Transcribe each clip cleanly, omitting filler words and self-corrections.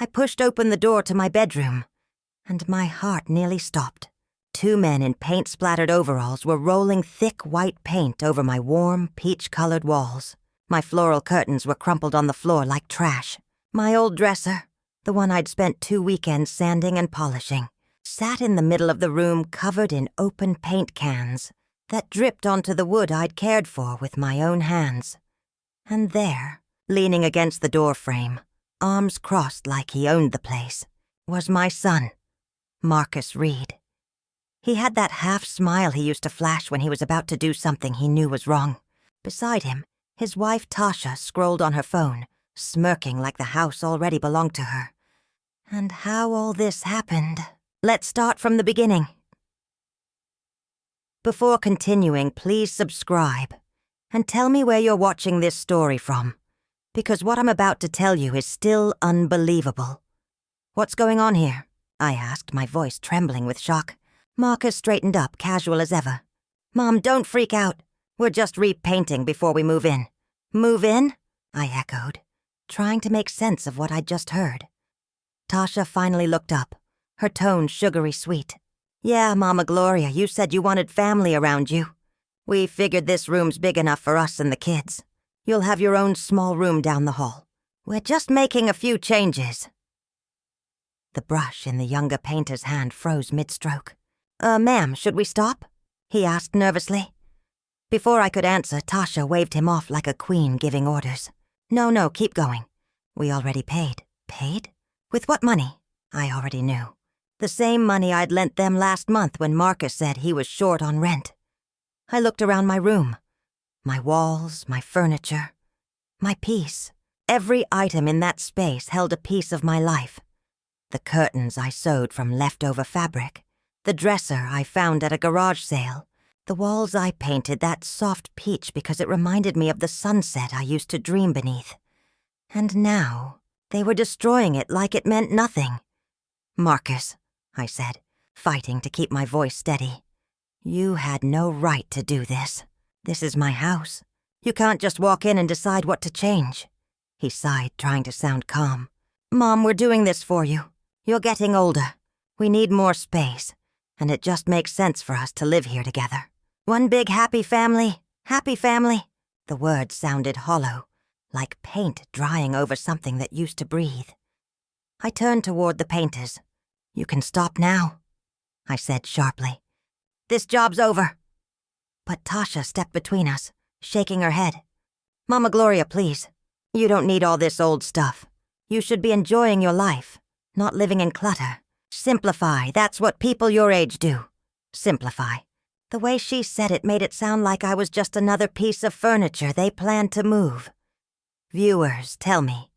I pushed open the door to my bedroom, and my heart nearly stopped. 2 men in paint-splattered overalls were rolling thick white paint over my warm, peach-colored walls. My floral curtains were crumpled on the floor like trash. My old dresser, the one I'd spent 2 weekends sanding and polishing, sat in the middle of the room covered in open paint cans that dripped onto the wood I'd cared for with my own hands. And there, leaning against the door frame, arms crossed like he owned the place, was my son, Marcus Reed. He had that half-smile he used to flash when he was about to do something he knew was wrong. Beside him, his wife Tasha scrolled on her phone, smirking like the house already belonged to her. And how all this happened. Let's start from the beginning. Before continuing, please subscribe, and tell me where you're watching this story from, because what I'm about to tell you is still unbelievable. What's going on here? I asked, my voice trembling with shock. Marcus straightened up, casual as ever. Mom, don't freak out. We're just repainting before we move in. Move in? I echoed, trying to make sense of what I'd just heard. Tasha finally looked up, her tone sugary sweet. Yeah, Mama Gloria, you said you wanted family around you. We figured this room's big enough for us and the kids. You'll have your own small room down the hall. We're just making a few changes. The brush in the younger painter's hand froze mid-stroke. Ma'am, should we stop? He asked nervously. Before I could answer, Tasha waved him off like a queen giving orders. No, keep going. We already paid. Paid? With what money? I already knew. The same money I'd lent them last month when Marcus said he was short on rent. I looked around my room. My walls, my furniture, my piece. Every item in that space held a piece of my life. The curtains I sewed from leftover fabric. The dresser I found at a garage sale. The walls I painted that soft peach because it reminded me of the sunset I used to dream beneath. And now, they were destroying it like it meant nothing. Marcus, I said, fighting to keep my voice steady. You had no right to do this. This is my house. You can't just walk in and decide what to change. He sighed, trying to sound calm. Mom, we're doing this for you. You're getting older. We need more space, and it just makes sense for us to live here together. One big happy family. Happy family. The words sounded hollow, like paint drying over something that used to breathe. I turned toward the painters. You can stop now, I said sharply. This job's over. But Tasha stepped between us, shaking her head. Mama Gloria, please. You don't need all this old stuff. You should be enjoying your life, not living in clutter. Simplify, that's what people your age do. Simplify. The way she said it made it sound like I was just another piece of furniture they planned to move. Viewers, tell me,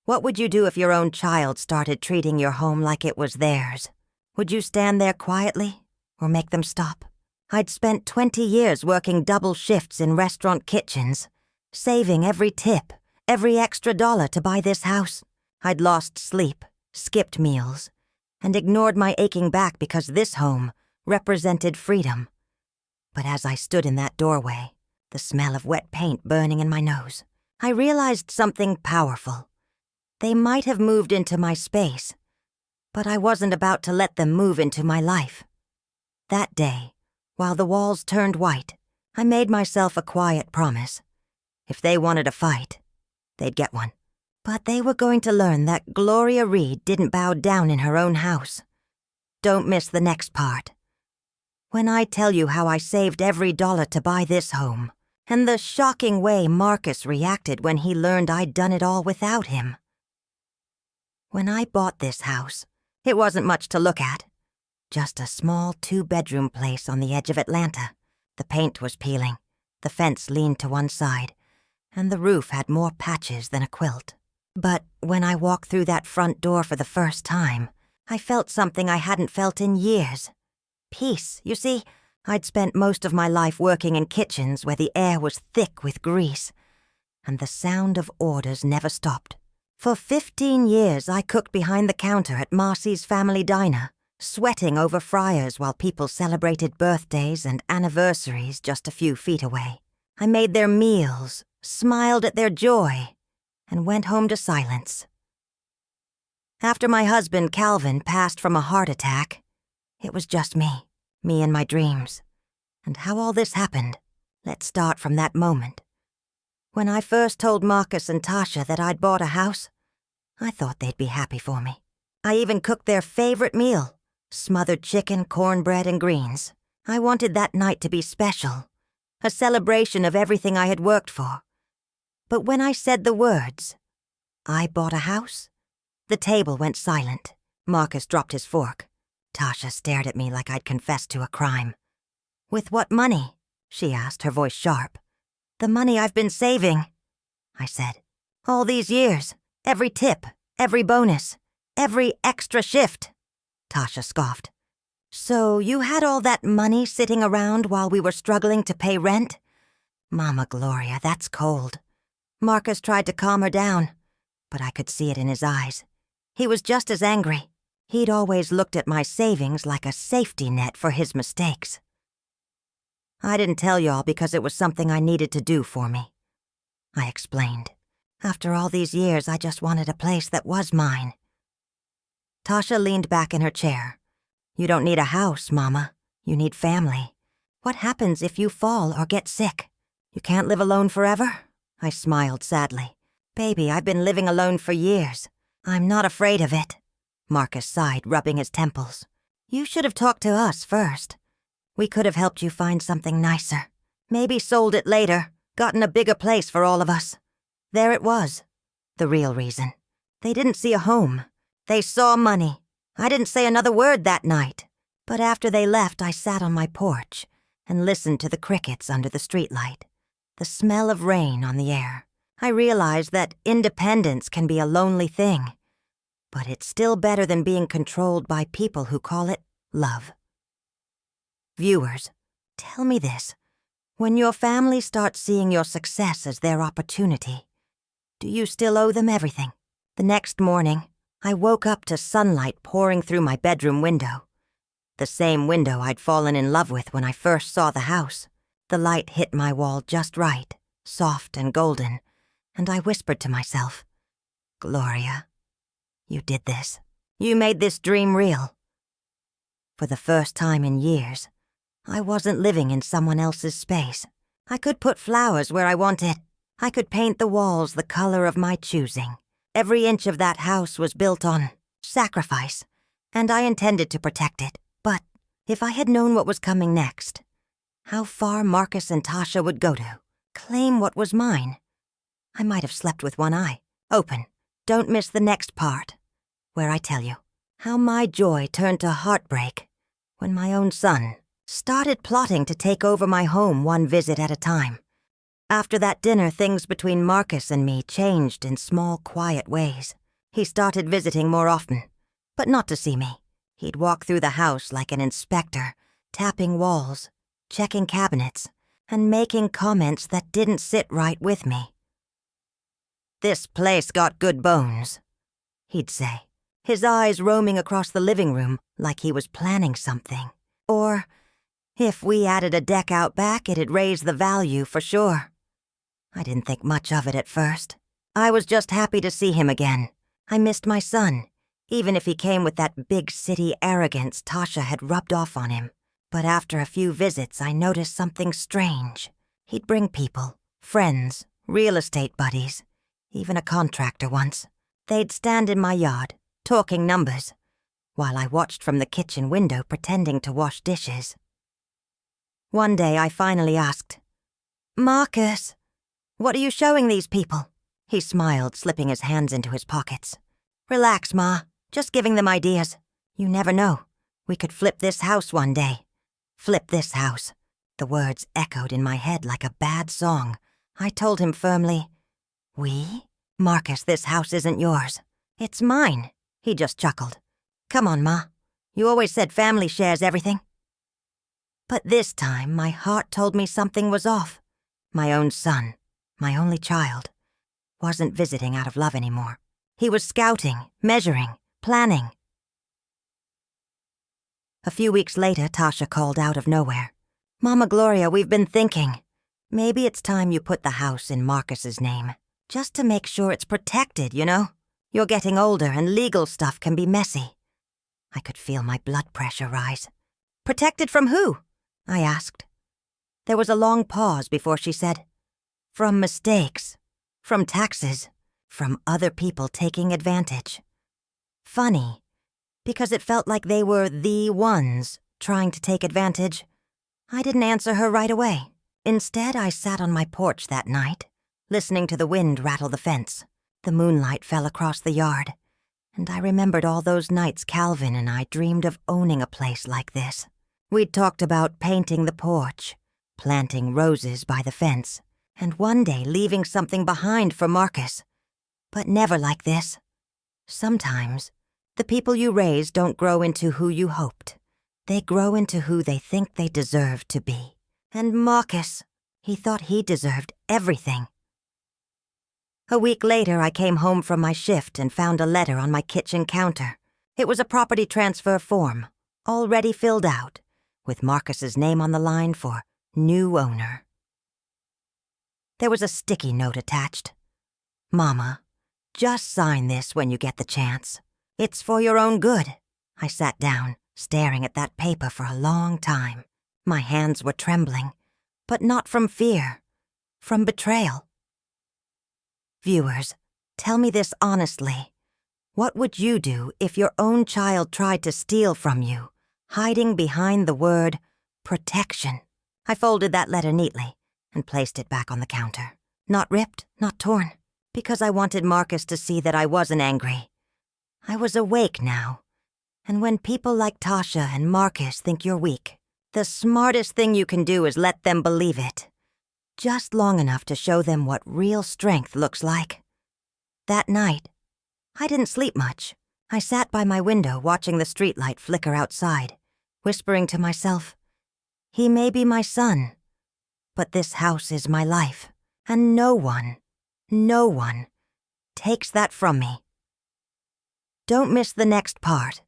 what would you do if your own child started treating your home like it was theirs? Would you stand there quietly, or make them stop? I'd spent 20 years working double shifts in restaurant kitchens, saving every tip, every extra dollar to buy this house. I'd lost sleep, skipped meals, and ignored my aching back because this home represented freedom. But as I stood in that doorway, the smell of wet paint burning in my nose, I realized something powerful. They might have moved into my space, but I wasn't about to let them move into my life. That day, while the walls turned white, I made myself a quiet promise. If they wanted a fight, they'd get one. But they were going to learn that Gloria Reed didn't bow down in her own house. Don't miss the next part. When I tell you how I saved every dollar to buy this home, and the shocking way Marcus reacted when he learned I'd done it all without him. When I bought this house, it wasn't much to look at. Just a small 2-bedroom place on the edge of Atlanta. The paint was peeling, the fence leaned to one side, and the roof had more patches than a quilt. But when I walked through that front door for the first time, I felt something I hadn't felt in years. Peace. You see, I'd spent most of my life working in kitchens where the air was thick with grease, and the sound of orders never stopped. For 15 years, I cooked behind the counter at Marcy's Family Diner, sweating over fryers while people celebrated birthdays and anniversaries just a few feet away. I made their meals, smiled at their joy, and went home to silence. After my husband, Calvin, passed from a heart attack, it was just me and my dreams. And how all this happened, let's start from that moment. When I first told Marcus and Tasha that I'd bought a house, I thought they'd be happy for me. I even cooked their favorite meal, smothered chicken, cornbread, and greens. I wanted that night to be special, a celebration of everything I had worked for. But when I said the words, I bought a house, the table went silent. Marcus dropped his fork. Tasha stared at me like I'd confessed to a crime. "With what money?" she asked, her voice sharp. "The money I've been saving," I said. "All these years, every tip, every bonus, every extra shift." Tasha scoffed. "So you had all that money sitting around while we were struggling to pay rent?" "Mama Gloria, that's cold." Marcus tried to calm her down, but I could see it in his eyes. He was just as angry. He'd always looked at my savings like a safety net for his mistakes. "I didn't tell y'all because it was something I needed to do for me," I explained. "After all these years, I just wanted a place that was mine." Tasha leaned back in her chair. "You don't need a house, Mama. You need family. What happens if you fall or get sick? You can't live alone forever?" I smiled sadly. "Baby, I've been living alone for years. I'm not afraid of it." Marcus sighed, rubbing his temples. "You should have talked to us first. We could have helped you find something nicer. Maybe sold it later, gotten a bigger place for all of us." There it was, the real reason. They didn't see a home. They saw money. I didn't say another word that night. But after they left, I sat on my porch and listened to the crickets under the streetlight, the smell of rain on the air. I realized that independence can be a lonely thing, but it's still better than being controlled by people who call it love. Viewers, tell me this. When your family starts seeing your success as their opportunity, do you still owe them everything? The next morning, I woke up to sunlight pouring through my bedroom window. The same window I'd fallen in love with when I first saw the house. The light hit my wall just right, soft and golden, and I whispered to myself, "Gloria, you did this. You made this dream real." For the first time in years, I wasn't living in someone else's space. I could put flowers where I wanted. I could paint the walls the color of my choosing. Every inch of that house was built on sacrifice, and I intended to protect it. But if I had known what was coming next, how far Marcus and Tasha would go to claim what was mine, I might have slept with one eye open. Don't miss the next part, where I tell you how my joy turned to heartbreak when my own son started plotting to take over my home one visit at a time. After that dinner, things between Marcus and me changed in small, quiet ways. He started visiting more often, but not to see me. He'd walk through the house like an inspector, tapping walls, checking cabinets, and making comments that didn't sit right with me. "This place got good bones," he'd say, his eyes roaming across the living room like he was planning something. Or, if we added a deck out back, it'd raise the value for sure. I didn't think much of it at first. I was just happy to see him again. I missed my son, even if he came with that big city arrogance Tasha had rubbed off on him. But after a few visits, I noticed something strange. He'd bring people, friends, real estate buddies, even a contractor once. They'd stand in my yard, talking numbers, while I watched from the kitchen window pretending to wash dishes. One day I finally asked, "Marcus, what are you showing these people?" He smiled, slipping his hands into his pockets. "Relax, Ma. Just giving them ideas. You never know. We could flip this house one day." Flip this house. The words echoed in my head like a bad song. I told him firmly, "We? Marcus, this house isn't yours. It's mine." He just chuckled. "Come on, Ma. You always said family shares everything." But this time, my heart told me something was off. My own son, my only child, wasn't visiting out of love anymore. He was scouting, measuring, planning. A few weeks later, Tasha called out of nowhere. "Mama Gloria, we've been thinking. Maybe it's time you put the house in Marcus's name, just to make sure it's protected, you know?" You're getting older and legal stuff can be messy. I could feel my blood pressure rise. Protected from who? I asked. There was a long pause before she said, from mistakes, from taxes, from other people taking advantage. Funny, because it felt like they were the ones trying to take advantage. I didn't answer her right away. Instead, I sat on my porch that night, listening to the wind rattle the fence. The moonlight fell across the yard, and I remembered all those nights Calvin and I dreamed of owning a place like this. We'd talked about painting the porch, planting roses by the fence, and one day leaving something behind for Marcus. But never like this. Sometimes, the people you raise don't grow into who you hoped. They grow into who they think they deserve to be. And Marcus, he thought he deserved everything. A week later, I came home from my shift and found a letter on my kitchen counter. It was a property transfer form, already filled out, with Marcus's name on the line for new owner. There was a sticky note attached. Mama, just sign this when you get the chance. It's for your own good. I sat down, staring at that paper for a long time. My hands were trembling, but not from fear, from betrayal. Viewers, tell me this honestly. What would you do if your own child tried to steal from you, hiding behind the word protection? I folded that letter neatly and placed it back on the counter. Not ripped, not torn, because I wanted Marcus to see that I wasn't angry. I was awake now, and when people like Tasha and Marcus think you're weak, the smartest thing you can do is let them believe it. Just long enough to show them what real strength looks like. That night, I didn't sleep much. I sat by my window watching the streetlight flicker outside, whispering to myself, he may be my son, but this house is my life, and no one takes that from me. Don't miss the next part,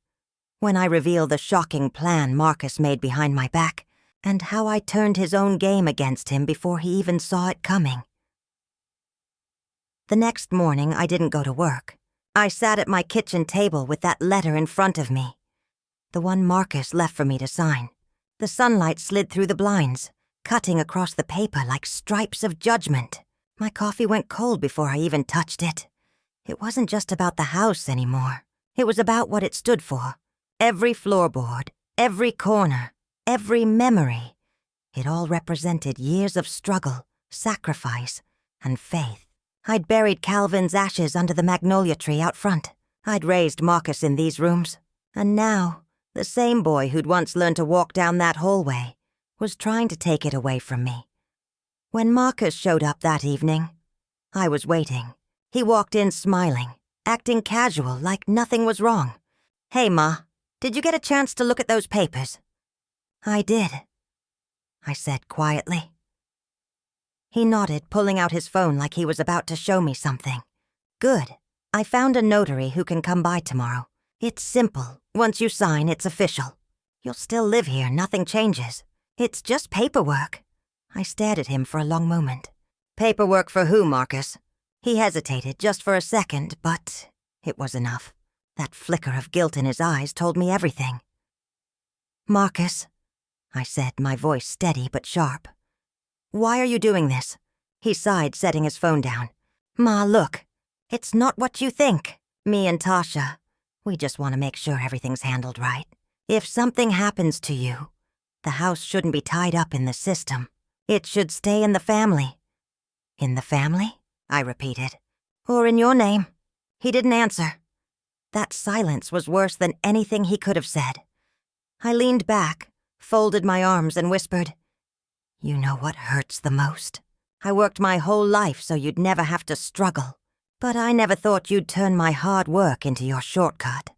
when I reveal the shocking plan Marcus made behind my back, and how I turned his own game against him before he even saw it coming. The next morning, I didn't go to work. I sat at my kitchen table with that letter in front of me, the one Marcus left for me to sign. The sunlight slid through the blinds, cutting across the paper like stripes of judgment. My coffee went cold before I even touched it. It wasn't just about the house anymore. It was about what it stood for. Every floorboard, every corner, every memory. It all represented years of struggle, sacrifice, and faith. I'd buried Calvin's ashes under the magnolia tree out front. I'd raised Marcus in these rooms. And now, the same boy who'd once learned to walk down that hallway was trying to take it away from me. When Marcus showed up that evening, I was waiting. He walked in smiling, acting casual like nothing was wrong. Hey, Ma, did you get a chance to look at those papers? I did, I said quietly. He nodded, pulling out his phone like he was about to show me something. Good. I found a notary who can come by tomorrow. It's simple. Once you sign, it's official. You'll still live here, nothing changes. It's just paperwork. I stared at him for a long moment. Paperwork for who, Marcus? He hesitated just for a second, but it was enough. That flicker of guilt in his eyes told me everything. Marcus, I said, my voice steady but sharp. Why are you doing this? He sighed, setting his phone down. Ma, look, it's not what you think. Me and Tasha, we just want to make sure everything's handled right. If something happens to you, the house shouldn't be tied up in the system. It should stay in the family. In the family? I repeated. Or in your name. He didn't answer. That silence was worse than anything he could have said. I leaned back, folded my arms, and whispered, You know what hurts the most? I worked my whole life so you'd never have to struggle. But I never thought you'd turn my hard work into your shortcut.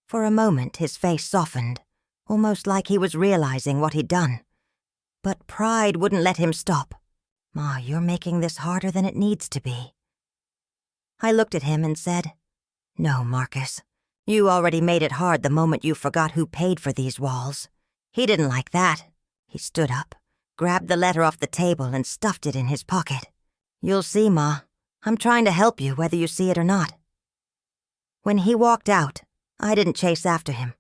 For a moment, his face softened, almost like he was realizing what he'd done. But pride wouldn't let him stop. Ma, you're making this harder than it needs to be. I looked at him and said, No, Marcus. You already made it hard the moment you forgot who paid for these walls. He didn't like that. He stood up, grabbed the letter off the table and stuffed it in his pocket. You'll see, Ma. I'm trying to help you whether you see it or not. When he walked out, I didn't chase after him.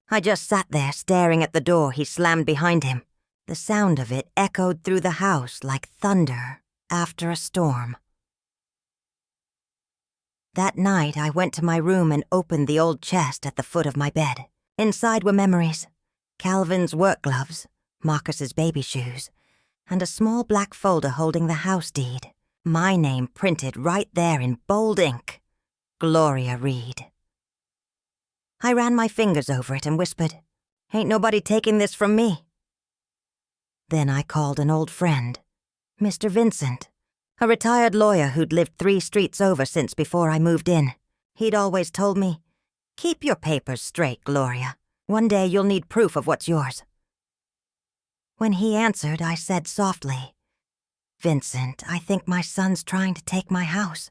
I just sat there staring at the door he slammed behind him. The sound of it echoed through the house like thunder after a storm. That night, I went to my room and opened the old chest at the foot of my bed. Inside were memories, Calvin's work gloves, Marcus's baby shoes, and a small black folder holding the house deed. My name printed right there in bold ink. Gloria Reed. I ran my fingers over it and whispered, "Ain't nobody taking this from me." Then I called an old friend, Mr. Vincent, a retired lawyer who'd lived 3 streets over since before I moved in. He'd always told me, "Keep your papers straight, Gloria. One day you'll need proof of what's yours." When he answered, I said softly, "Vincent, I think my son's trying to take my house."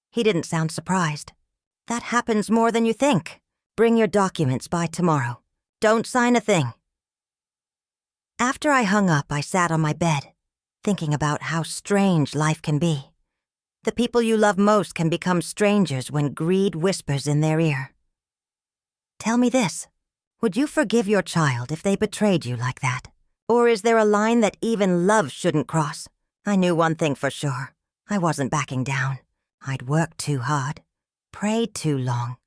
He didn't sound surprised. "That happens more than you think. Bring your documents by tomorrow. Don't sign a thing." After I hung up, I sat on my bed, thinking about how strange life can be. The people you love most can become strangers when greed whispers in their ear. Tell me this, would you forgive your child if they betrayed you like that? Or is there a line that even love shouldn't cross? I knew one thing for sure. I wasn't backing down. I'd worked too hard, prayed too long,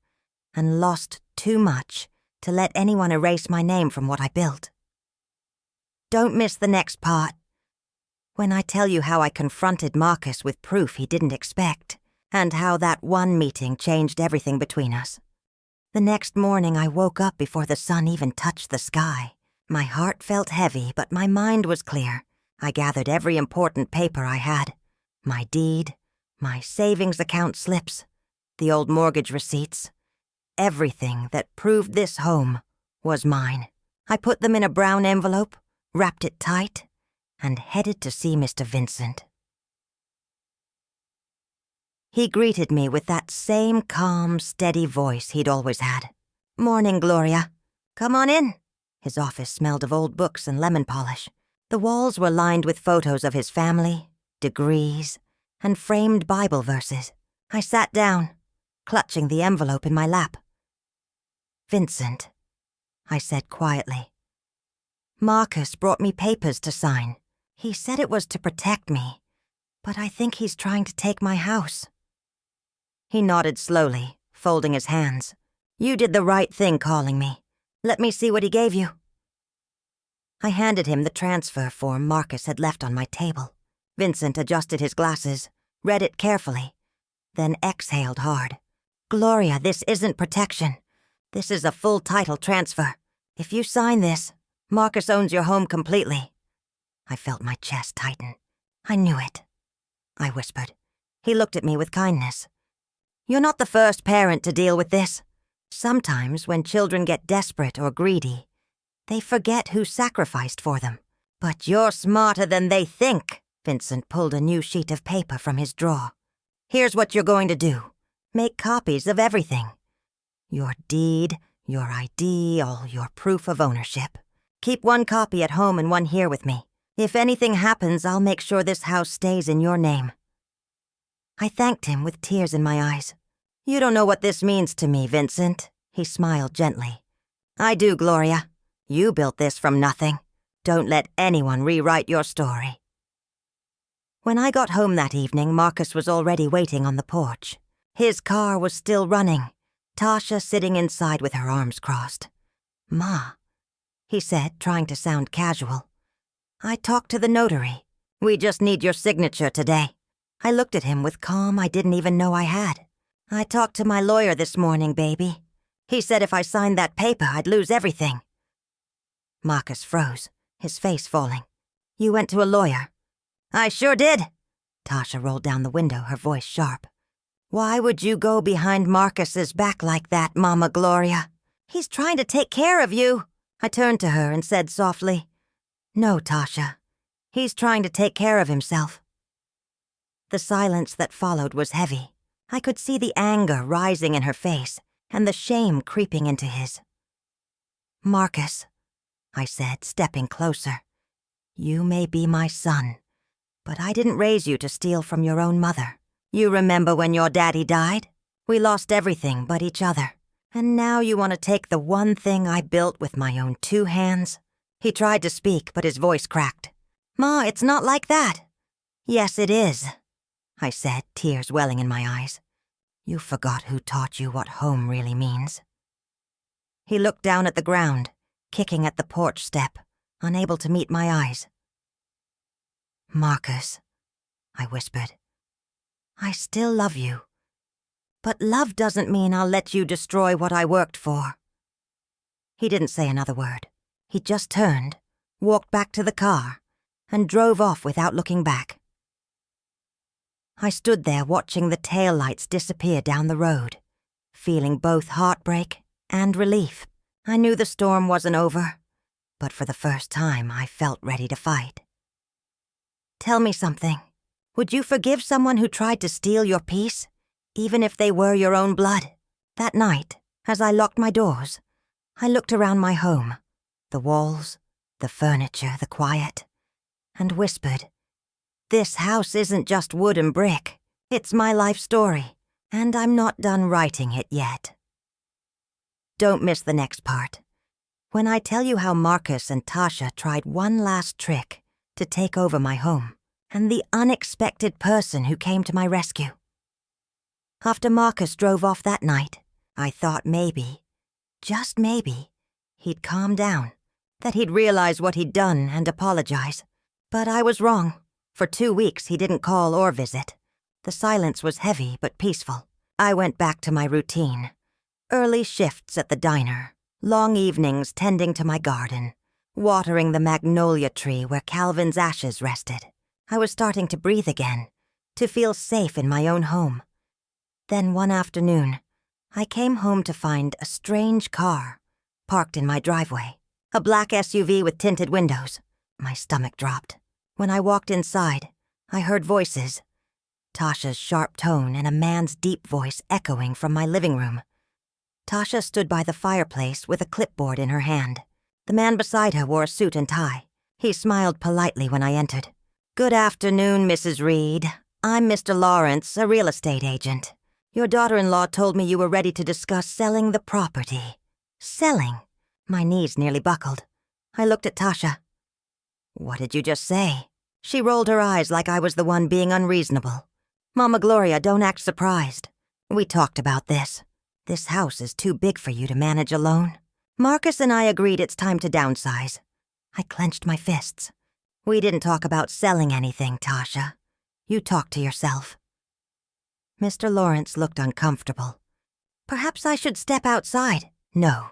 and lost too much to let anyone erase my name from what I built. Don't miss the next part, when I tell you how I confronted Marcus with proof he didn't expect, and how that one meeting changed everything between us. The next morning I woke up before the sun even touched the sky. My heart felt heavy, but my mind was clear. I gathered every important paper I had, my deed, my savings account slips, the old mortgage receipts, everything that proved this home was mine. I put them in a brown envelope, wrapped it tight, and headed to see Mr. Vincent. He greeted me with that same calm, steady voice he'd always had. "Morning, Gloria. Come on in." His office smelled of old books and lemon polish. The walls were lined with photos of his family, degrees, and framed Bible verses. I sat down, clutching the envelope in my lap. "Vincent," I said quietly. "Marcus brought me papers to sign. He said it was to protect me, but I think he's trying to take my house." He nodded slowly, folding his hands. "You did the right thing calling me. Let me see what he gave you." I handed him the transfer form Marcus had left on my table. Vincent adjusted his glasses, read it carefully, then exhaled hard. "Gloria, this isn't protection. This is a full title transfer. If you sign this, Marcus owns your home completely." I felt my chest tighten. "I knew it," I whispered. He looked at me with kindness. "You're not the first parent to deal with this. Sometimes when children get desperate or greedy, they forget who sacrificed for them. But you're smarter than they think." Vincent pulled a new sheet of paper from his drawer. "Here's what you're going to do. Make copies of everything. Your deed, your ID, all your proof of ownership. Keep one copy at home and one here with me. If anything happens, I'll make sure this house stays in your name." I thanked him with tears in my eyes. "You don't know what this means to me, Vincent." He smiled gently. "I do, Gloria. You built this from nothing. Don't let anyone rewrite your story." When I got home that evening, Marcus was already waiting on the porch. His car was still running, Tasha sitting inside with her arms crossed. "Ma," he said, trying to sound casual. "I talked to the notary. We just need your signature today." I looked at him with calm I didn't even know I had. "I talked to my lawyer this morning, baby. He said if I signed that paper, I'd lose everything." Marcus froze, his face falling. "You went to a lawyer?" "I sure did." Tasha rolled down the window, her voice sharp. "Why would you go behind Marcus's back like that, Mama Gloria? He's trying to take care of you." I turned to her and said softly, "No, Tasha. He's trying to take care of himself." The silence that followed was heavy. I could see the anger rising in her face and the shame creeping into his. "Marcus," I said, stepping closer, "you may be my son, but I didn't raise you to steal from your own mother. You remember when your daddy died? We lost everything but each other. And now you want to take the one thing I built with my own 2 hands? He tried to speak, but his voice cracked. Ma, it's not like that. Yes, it is, I said, tears welling in my eyes. You forgot who taught you what home really means. He looked down at the ground, kicking at the porch step, unable to meet my eyes. Marcus, I whispered. I still love you. But love doesn't mean I'll let you destroy what I worked for. He didn't say another word. He just turned, walked back to the car, and drove off without looking back. I stood there watching the taillights disappear down the road, feeling both heartbreak and relief. I knew the storm wasn't over, but for the first time I felt ready to fight. Tell me something. Would you forgive someone who tried to steal your peace, even if they were your own blood? That night, as I locked my doors, I looked around my home, the walls, the furniture, the quiet, and whispered, this house isn't just wood and brick. It's my life story, and I'm not done writing it yet. Don't miss the next part, when I tell you how Marcus and Tasha tried one last trick to take over my home, and the unexpected person who came to my rescue. After Marcus drove off that night, I thought maybe, just maybe, he'd calm down, that he'd realize what he'd done and apologize. But I was wrong. For 2 weeks he didn't call or visit. The silence was heavy but peaceful. I went back to my routine. Early shifts at the diner, long evenings tending to my garden, watering the magnolia tree where Calvin's ashes rested. I was starting to breathe again, to feel safe in my own home. Then one afternoon, I came home to find a strange car parked in my driveway, a black SUV with tinted windows. My stomach dropped. When I walked inside, I heard voices, Tasha's sharp tone and a man's deep voice echoing from my living room. Tasha stood by the fireplace with a clipboard in her hand. The man beside her wore a suit and tie. He smiled politely when I entered. Good afternoon, Mrs. Reed. I'm Mr. Lawrence, a real estate agent. Your daughter-in-law told me you were ready to discuss selling the property. Selling? My knees nearly buckled. I looked at Tasha. What did you just say? She rolled her eyes like I was the one being unreasonable. Mama Gloria, don't act surprised. We talked about this. This house is too big for you to manage alone. Marcus and I agreed it's time to downsize. I clenched my fists. We didn't talk about selling anything, Tasha. You talk to yourself. Mr. Lawrence looked uncomfortable. Perhaps I should step outside. No,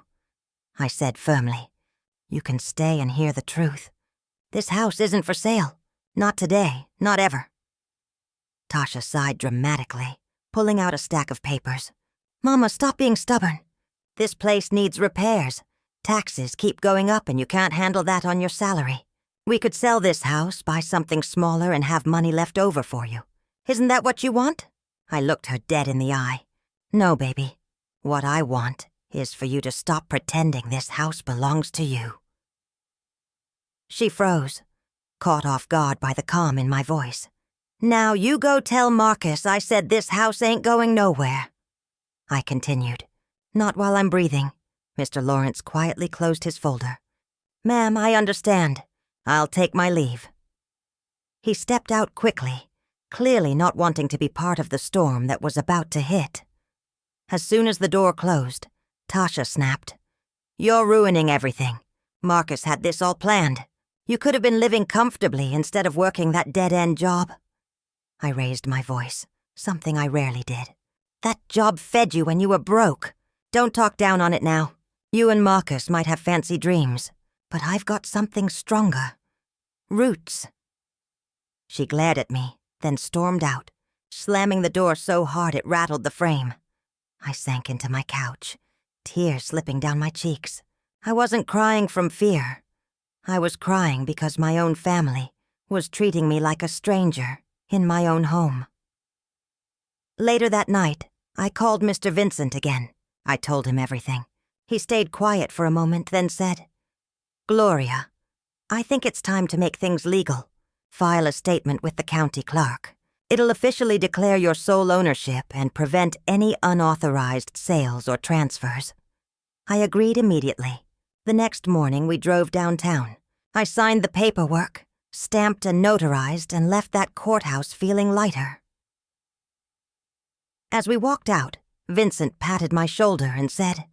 I said firmly. You can stay and hear the truth. This house isn't for sale. Not today, not ever. Tasha sighed dramatically, pulling out a stack of papers. Mama, stop being stubborn. This place needs repairs. Taxes keep going up and you can't handle that on your salary. We could sell this house, buy something smaller and have money left over for you. Isn't that what you want? I looked her dead in the eye. No, baby. What I want is for you to stop pretending this house belongs to you. She froze, caught off guard by the calm in my voice. Now you go tell Marcus I said this house ain't going nowhere. I continued. Not while I'm breathing. Mr. Lawrence quietly closed his folder. Ma'am, I understand. I'll take my leave. He stepped out quickly, clearly not wanting to be part of the storm that was about to hit. As soon as the door closed, Tasha snapped. You're ruining everything. Marcus had this all planned. You could have been living comfortably instead of working that dead-end job. I raised my voice, something I rarely did. That job fed you when you were broke. Don't talk down on it now. You and Marcus might have fancy dreams, but I've got something stronger. Roots. She glared at me, then stormed out, slamming the door so hard it rattled the frame. I sank into my couch, tears slipping down my cheeks. I wasn't crying from fear. I was crying because my own family was treating me like a stranger in my own home. Later that night, I called Mr. Vincent again. I told him everything. He stayed quiet for a moment, then said, Gloria, I think it's time to make things legal. File a statement with the county clerk. It'll officially declare your sole ownership and prevent any unauthorized sales or transfers." I agreed immediately. The next morning, we drove downtown. I signed the paperwork, stamped and notarized, and left that courthouse feeling lighter. As we walked out, Vincent patted my shoulder and said,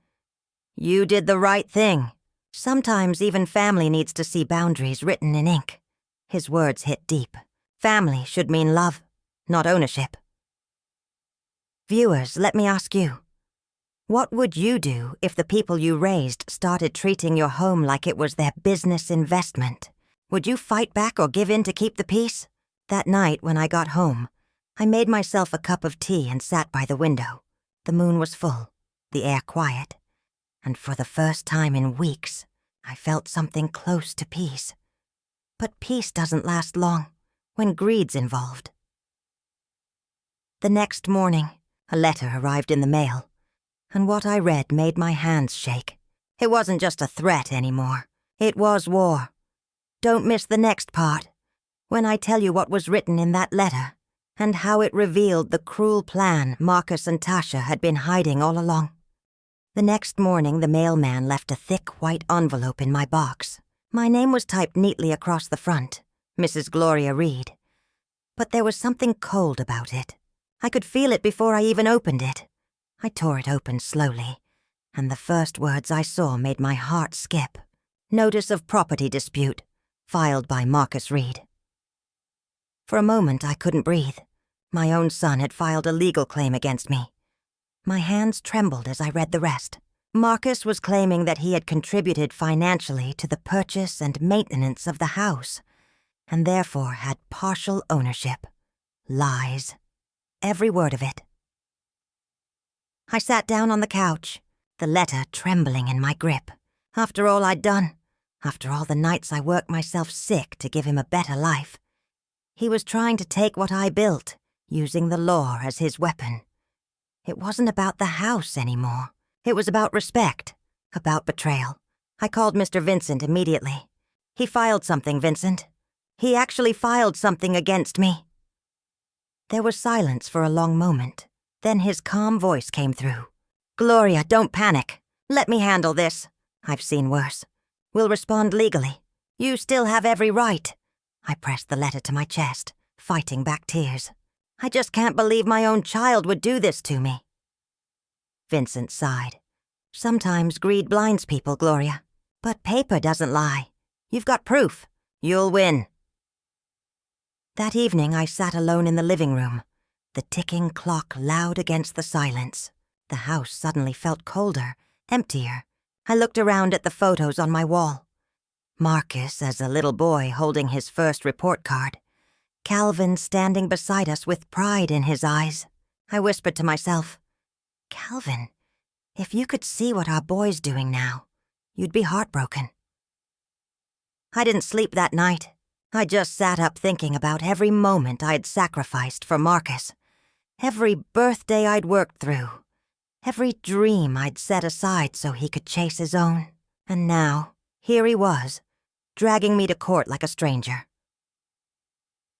"You did the right thing. Sometimes even family needs to see boundaries written in ink." His words hit deep. Family should mean love, not ownership. Viewers, let me ask you, what would you do if the people you raised started treating your home like it was their business investment? Would you fight back or give in to keep the peace? That night when I got home, I made myself a cup of tea and sat by the window. The moon was full, the air quiet, and for the first time in weeks, I felt something close to peace. But peace doesn't last long when greed's involved. The next morning, a letter arrived in the mail, and what I read made my hands shake. It wasn't just a threat anymore. It was war. Don't miss the next part, when I tell you what was written in that letter and how it revealed the cruel plan Marcus and Tasha had been hiding all along. The next morning, the mailman left a thick white envelope in my box. My name was typed neatly across the front, Mrs. Gloria Reed. But there was something cold about it. I could feel it before I even opened it. I tore it open slowly, and the first words I saw made my heart skip. Notice of property dispute, filed by Marcus Reed. For a moment, I couldn't breathe. My own son had filed a legal claim against me. My hands trembled as I read the rest. Marcus was claiming that he had contributed financially to the purchase and maintenance of the house, and therefore had partial ownership. Lies. Every word of it. I sat down on the couch, the letter trembling in my grip. After all I'd done, after all the nights I worked myself sick to give him a better life, he was trying to take what I built, using the law as his weapon. It wasn't about the house anymore. It was about respect, about betrayal. I called Mr. Vincent immediately. "He filed something, Vincent. He actually filed something against me." There was silence for a long moment. Then his calm voice came through. "Gloria, don't panic. Let me handle this. I've seen worse. We'll respond legally. You still have every right." I pressed the letter to my chest, fighting back tears. "I just can't believe my own child would do this to me." Vincent sighed. "Sometimes greed blinds people, Gloria. But paper doesn't lie. You've got proof. You'll win." That evening, I sat alone in the living room, the ticking clock loud against the silence. The house suddenly felt colder, emptier. I looked around at the photos on my wall. Marcus as a little boy holding his first report card. Calvin standing beside us with pride in his eyes. I whispered to myself, "Calvin, if you could see what our boy's doing now, you'd be heartbroken." I didn't sleep that night. I just sat up thinking about every moment I'd sacrificed for Marcus, every birthday I'd worked through, every dream I'd set aside so he could chase his own. And now, here he was, dragging me to court like a stranger.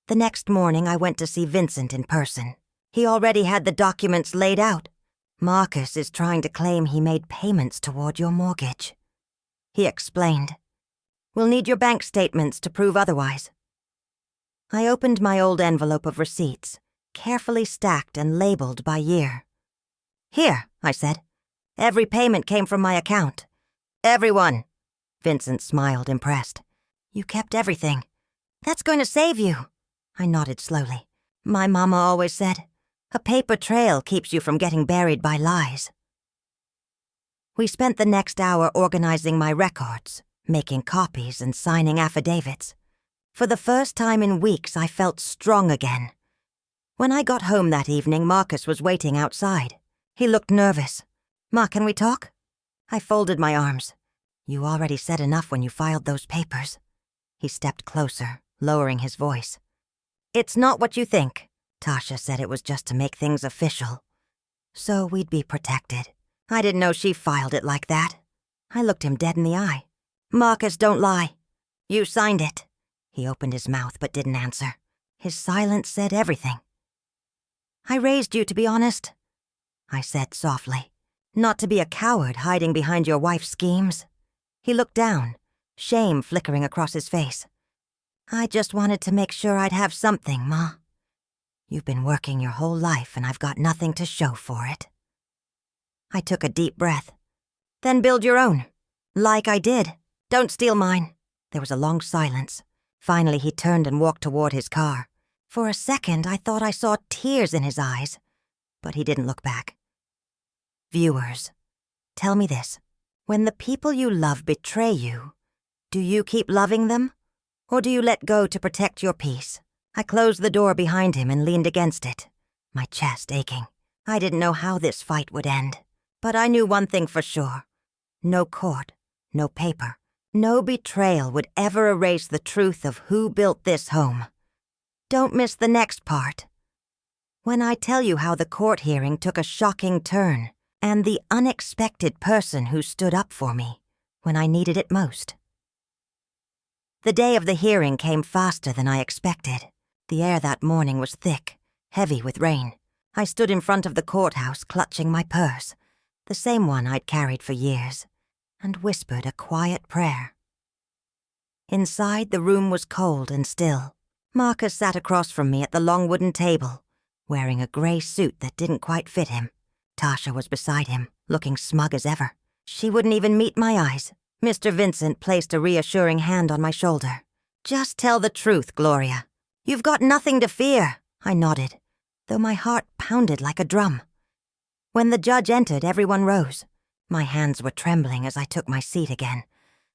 The next morning, I went to see Vincent in person. He already had the documents laid out. "Marcus is trying to claim he made payments toward your mortgage," he explained. "We'll need your bank statements to prove otherwise." I opened my old envelope of receipts, carefully stacked and labeled by year. "Here," I said. "Every payment came from my account. Everyone." Vincent smiled, impressed. "You kept everything. That's going to save you." I nodded slowly. "My mama always said, a paper trail keeps you from getting buried by lies." We spent the next hour organizing my records, making copies and signing affidavits. For the first time in weeks, I felt strong again. When I got home that evening, Marcus was waiting outside. He looked nervous. "Ma, can we talk?" I folded my arms. "You already said enough when you filed those papers." He stepped closer, lowering his voice. "It's not what you think. Tasha said it was just to make things official, so we'd be protected. I didn't know she filed it like that." I looked him dead in the eye. "Marcus, don't lie. You signed it." He opened his mouth but didn't answer. His silence said everything. I raised you to be honest, I said softly. Not to be a coward hiding behind your wife's schemes. He looked down, shame flickering across his face. I just wanted to make sure I'd have something, Ma. You've been working your whole life and I've got nothing to show for it. I took a deep breath. Then build your own. Like I did. Don't steal mine. There was a long silence. Finally, he turned and walked toward his car. For a second, I thought I saw tears in his eyes, but he didn't look back. Viewers, tell me this. When the people you love betray you, do you keep loving them? Or do you let go to protect your peace? I closed the door behind him and leaned against it, my chest aching. I didn't know how this fight would end, but I knew one thing for sure. No court, no paper, no betrayal would ever erase the truth of who built this home. Don't miss the next part. When I tell you how the court hearing took a shocking turn, and the unexpected person who stood up for me when I needed it most. The day of the hearing came faster than I expected. The air that morning was thick, heavy with rain. I stood in front of the courthouse clutching my purse, the same one I'd carried for years, and whispered a quiet prayer. Inside, the room was cold and still. Marcus sat across from me at the long wooden table, wearing a gray suit that didn't quite fit him. Tasha was beside him, looking smug as ever. She wouldn't even meet my eyes. Mr. Vincent placed a reassuring hand on my shoulder. Just tell the truth, Gloria. You've got nothing to fear, I nodded, though my heart pounded like a drum. When the judge entered, everyone rose. My hands were trembling as I took my seat again.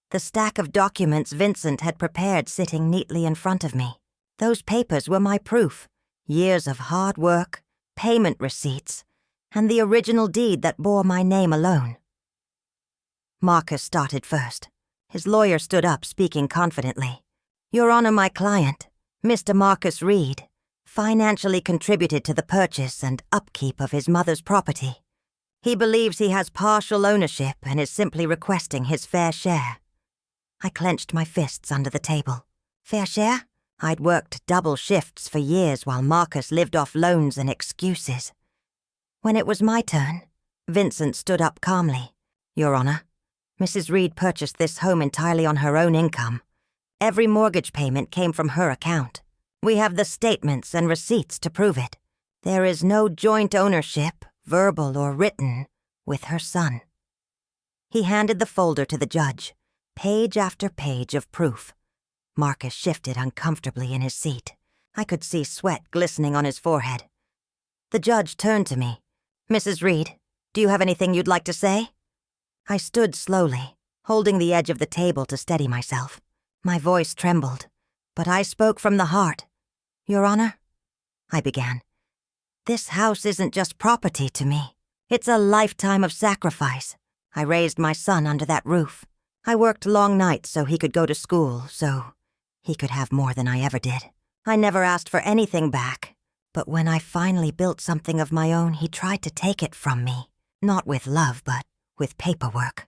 The stack of documents Vincent had prepared sitting neatly in front of me. Those papers were my proof. Years of hard work, payment receipts, and the original deed that bore my name alone. Marcus started first. His lawyer stood up, speaking confidently. Your Honor, my client, Mr. Marcus Reed, financially contributed to the purchase and upkeep of his mother's property. He believes he has partial ownership and is simply requesting his fair share. I clenched my fists under the table. Fair share? I'd worked double shifts for years while Marcus lived off loans and excuses. When it was my turn, Vincent stood up calmly. Your Honor, Mrs. Reed purchased this home entirely on her own income. Every mortgage payment came from her account. We have the statements and receipts to prove it. There is no joint ownership, verbal or written, with her son. He handed the folder to the judge, page after page of proof. Marcus shifted uncomfortably in his seat. I could see sweat glistening on his forehead. The judge turned to me. Mrs. Reed, do you have anything you'd like to say? I stood slowly, holding the edge of the table to steady myself. My voice trembled, but I spoke from the heart. Your Honor, I began, this house isn't just property to me. It's a lifetime of sacrifice. I raised my son under that roof. I worked long nights so he could go to school, so he could have more than I ever did. I never asked for anything back, but when I finally built something of my own, he tried to take it from me, not with love, but with paperwork.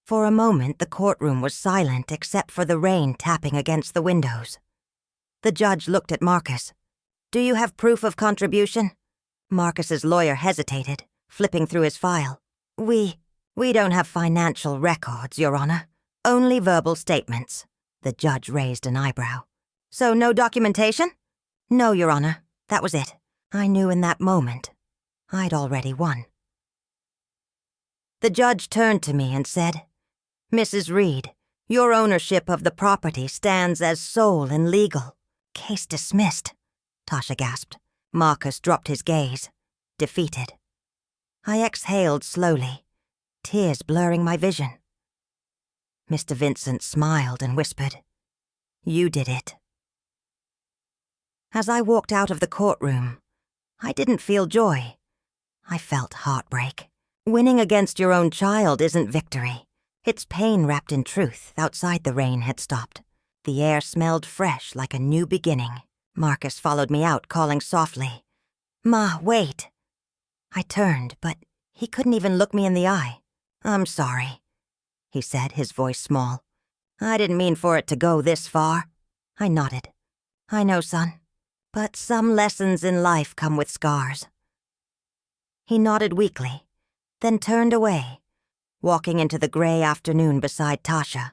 For a moment, the courtroom was silent except for the rain tapping against the windows. The judge looked at Marcus. Do you have proof of contribution? Marcus's lawyer hesitated, flipping through his file. We don't have financial records, Your Honor. Only verbal statements. The judge raised an eyebrow. So no documentation? No, Your Honor. That was it. I knew in that moment I'd already won. The judge turned to me and said, Mrs. Reed, your ownership of the property stands as sole and legal. Case dismissed, Tasha gasped. Marcus dropped his gaze, defeated. I exhaled slowly, tears blurring my vision. Mr. Vincent smiled and whispered, You did it. As I walked out of the courtroom, I didn't feel joy. I felt heartbreak. Winning against your own child isn't victory. It's pain wrapped in truth. Outside, the rain had stopped. The air smelled fresh like a new beginning. Marcus followed me out, calling softly, Ma, wait. I turned, but he couldn't even look me in the eye. I'm sorry, he said, his voice small. I didn't mean for it to go this far. I nodded. I know, son. But some lessons in life come with scars. He nodded weakly, then turned away, walking into the gray afternoon beside Tasha,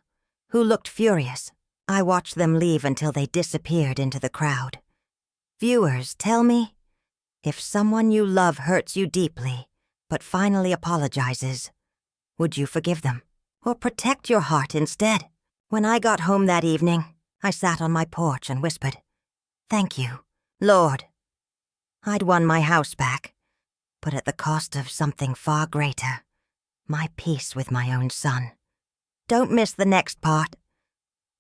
who looked furious. I watched them leave until they disappeared into the crowd. Viewers, tell me, if someone you love hurts you deeply, but finally apologizes, would you forgive them? Or protect your heart instead? When I got home that evening, I sat on my porch and whispered, "Thank you, Lord." I'd won my house back, but at the cost of something far greater, my peace with my own son. Don't miss the next part,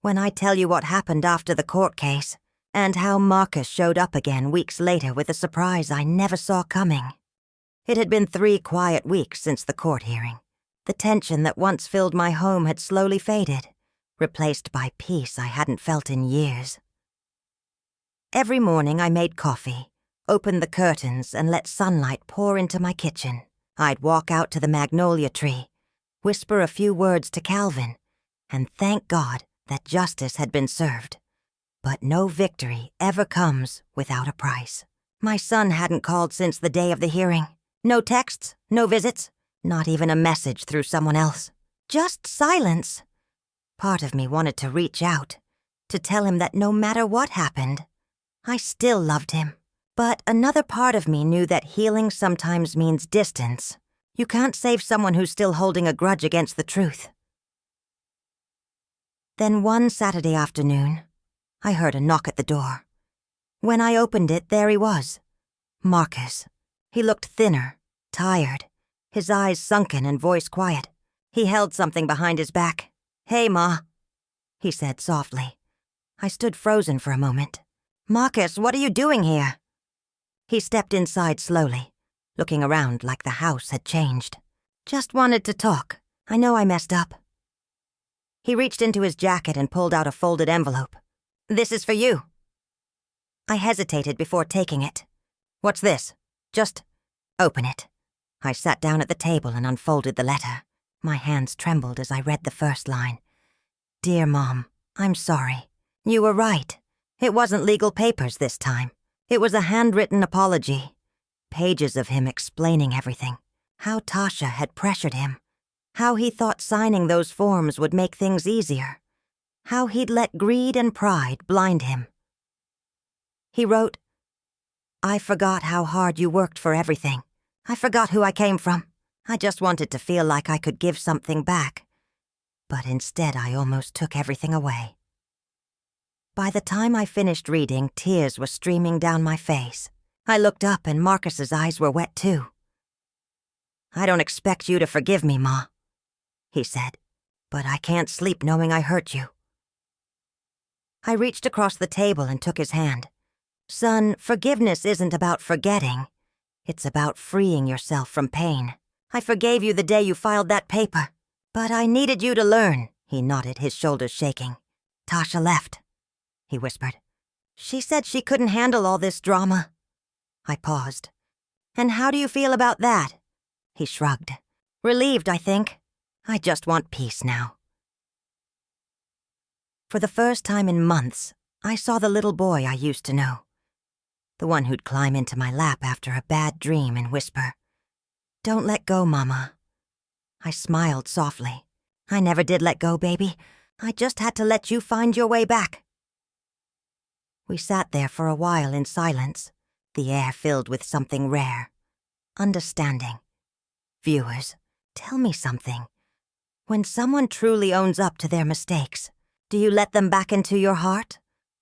when I tell you what happened after the court case, and how Marcus showed up again weeks later with a surprise I never saw coming. It had been 3 quiet weeks since the court hearing. The tension that once filled my home had slowly faded, replaced by peace I hadn't felt in years. Every morning I made coffee, opened the curtains, and let sunlight pour into my kitchen. I'd walk out to the magnolia tree, whisper a few words to Calvin, and thank God that justice had been served. But no victory ever comes without a price. My son hadn't called since the day of the hearing. No texts, no visits, not even a message through someone else. Just silence. Part of me wanted to reach out, to tell him that no matter what happened, I still loved him. But another part of me knew that healing sometimes means distance. You can't save someone who's still holding a grudge against the truth. Then one Saturday afternoon, I heard a knock at the door. When I opened it, there he was. Marcus. He looked thinner, tired, his eyes sunken and voice quiet. He held something behind his back. "Hey, Ma," he said softly. I stood frozen for a moment. "Marcus, what are you doing here?" He stepped inside slowly, looking around like the house had changed. "Just wanted to talk. I know I messed up." He reached into his jacket and pulled out a folded envelope. "This is for you." I hesitated before taking it. "What's this?" "Just open it." I sat down at the table and unfolded the letter. My hands trembled as I read the first line. "Dear Mom, I'm sorry. You were right. It wasn't legal papers this time. It was a handwritten apology. Pages of him explaining everything. How Tasha had pressured him. How he thought signing those forms would make things easier. How he'd let greed and pride blind him. He wrote, "I forgot how hard you worked for everything. I forgot who I came from. I just wanted to feel like I could give something back. But instead I almost took everything away." By the time I finished reading, tears were streaming down my face. I looked up and Marcus's eyes were wet too. "I don't expect you to forgive me, Ma," he said, "but I can't sleep knowing I hurt you." I reached across the table and took his hand. "Son, forgiveness isn't about forgetting. It's about freeing yourself from pain. I forgave you the day you filed that paper. But I needed you to learn," he nodded, his shoulders shaking. "Tasha left," he whispered. "She said she couldn't handle all this drama." I paused. "And how do you feel about that?" He shrugged. "Relieved, I think. I just want peace now." For the first time in months, I saw the little boy I used to know. The one who'd climb into my lap after a bad dream and whisper, "Don't let go, Mama." I smiled softly. "I never did let go, baby. I just had to let you find your way back." We sat there for a while in silence, the air filled with something rare. Understanding. Viewers, tell me something. When someone truly owns up to their mistakes, do you let them back into your heart?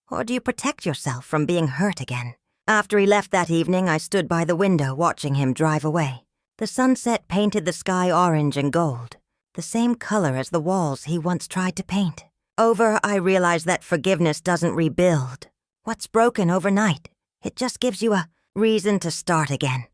Or do you protect yourself from being hurt again? After he left that evening, I stood by the window watching him drive away. The sunset painted the sky orange and gold, the same color as the walls he once tried to paint. I realized that forgiveness doesn't rebuild what's broken overnight. It just gives you a reason to start again.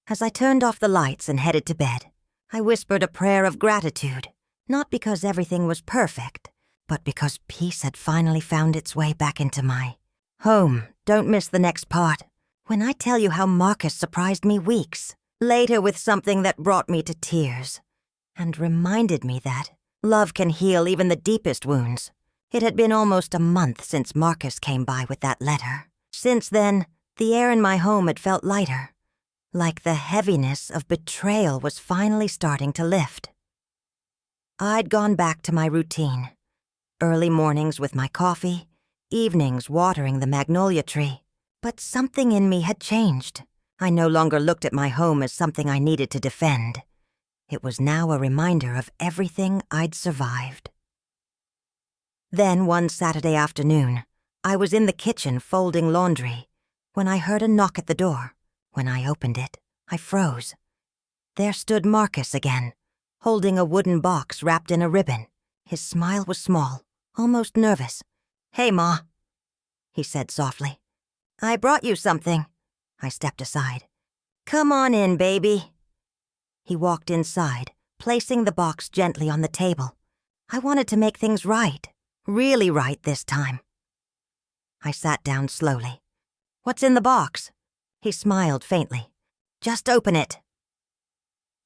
As I turned off the lights and headed to bed, I whispered a prayer of gratitude, not because everything was perfect, but because peace had finally found its way back into my home. Don't miss the next part, when I tell you how Marcus surprised me weeks later with something that brought me to tears and reminded me that love can heal even the deepest wounds. It had been almost a month since Marcus came by with that letter. Since then, the air in my home had felt lighter, like the heaviness of betrayal was finally starting to lift. I'd gone back to my routine. Early mornings with my coffee, evenings watering the magnolia tree. But something in me had changed. I no longer looked at my home as something I needed to defend. It was now a reminder of everything I'd survived. Then one Saturday afternoon, I was in the kitchen folding laundry when I heard a knock at the door. When I opened it, I froze. There stood Marcus again, holding a wooden box wrapped in a ribbon. His smile was small, almost nervous. "Hey, Ma," he said softly. "I brought you something." I stepped aside. "Come on in, baby." He walked inside, placing the box gently on the table. I wanted to make things right, really right this time. I sat down slowly. "What's in the box?" He smiled faintly. "Just open it."